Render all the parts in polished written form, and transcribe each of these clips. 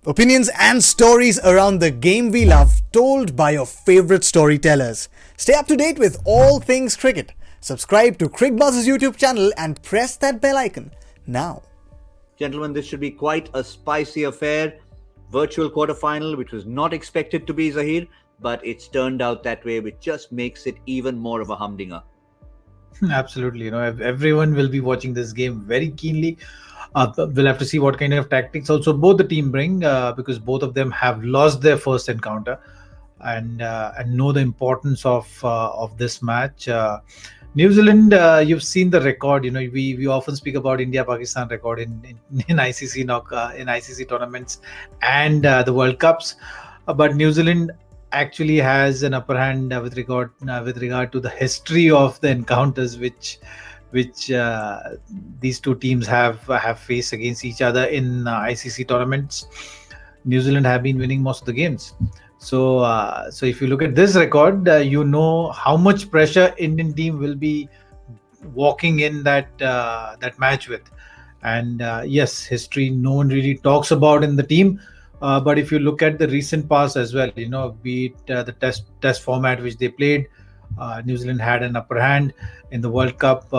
Opinions and stories around the game we love, told by your favorite storytellers. Stay up to date with all things cricket. Subscribe to Crickbuzz's YouTube channel and press that bell icon now. Gentlemen, this should be quite a spicy affair. Virtual quarterfinal, which was not expected to be, Zahir, but it's turned out that way, which just makes it even more of a humdinger. Absolutely. Everyone will be watching this game very keenly. We'll have to see what kind of tactics also both the team bring, because both of them have lost their first encounter and know the importance of this match. New Zealand, you've seen the record. We often speak about India-Pakistan record in ICC in ICC tournaments and the World Cups, but New Zealand actually has an upper hand with regard to the history of the encounters which these two teams have faced against each other in ICC tournaments. New Zealand have been winning most of the games. So if you look at this record, you know how much pressure Indian team will be walking in that match with. And yes, history no one really talks about in the team. But if you look at the recent past as well, be it the test format which they played, New Zealand had an upper hand. In the World Cup,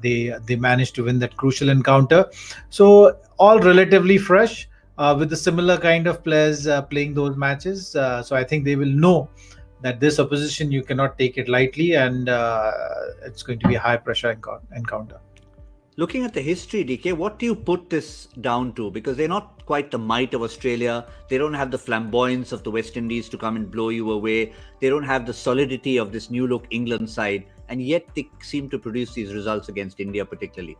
they managed to win that crucial encounter. So all relatively fresh, with the similar kind of players playing those matches. So I think they will know that this opposition, you cannot take it lightly, and it's going to be a high pressure encounter. Looking at the history, DK, what do you put this down to? Because they're not quite the might of Australia. They don't have the flamboyance of the West Indies to come and blow you away. They don't have the solidity of this new look England side. And yet they seem to produce these results against India particularly.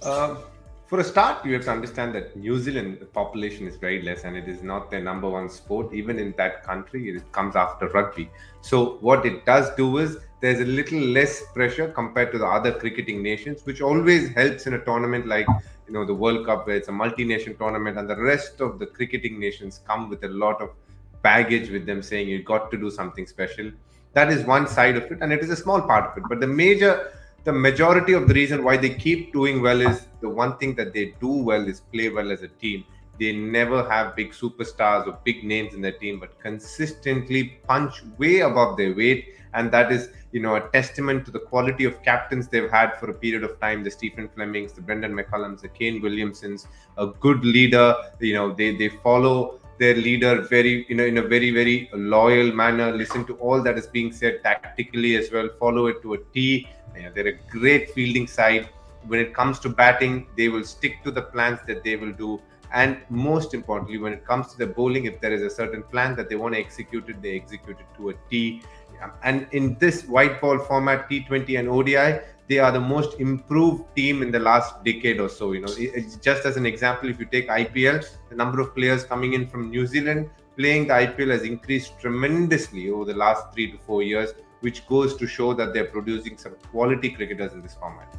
For a start, you have to understand that New Zealand, the population is very less and it is not their number one sport. Even in that country, it comes after rugby. So what it does do is there's a little less pressure compared to the other cricketing nations, which always helps in a tournament like the World Cup, where it's a multi-nation tournament and the rest of the cricketing nations come with a lot of baggage with them saying you got to do something special. That is one side of it, and it is a small part of it. But the majority of the reason why they keep doing well is the one thing that they do well is play well as a team. They never have big superstars or big names in their team, but consistently punch way above their weight. And that is, a testament to the quality of captains they've had for a period of time. The Stephen Flemings, the Brendan McCullums, the Kane Williamsons, a good leader. They follow their leader very, in a very, very loyal manner. Listen to all that is being said tactically as well. Follow it to a T. They're a great fielding side. When it comes to batting, they will stick to the plans that they will do. And most importantly, when it comes to the bowling, if there is a certain plan that they want to execute it, they execute it to a T. And in this white ball format, T20 and ODI, they are the most improved team in the last decade or so. It's just as an example, if you take IPL, the number of players coming in from New Zealand playing the IPL has increased tremendously over the last 3 to 4 years, which goes to show that they're producing some quality cricketers in this format.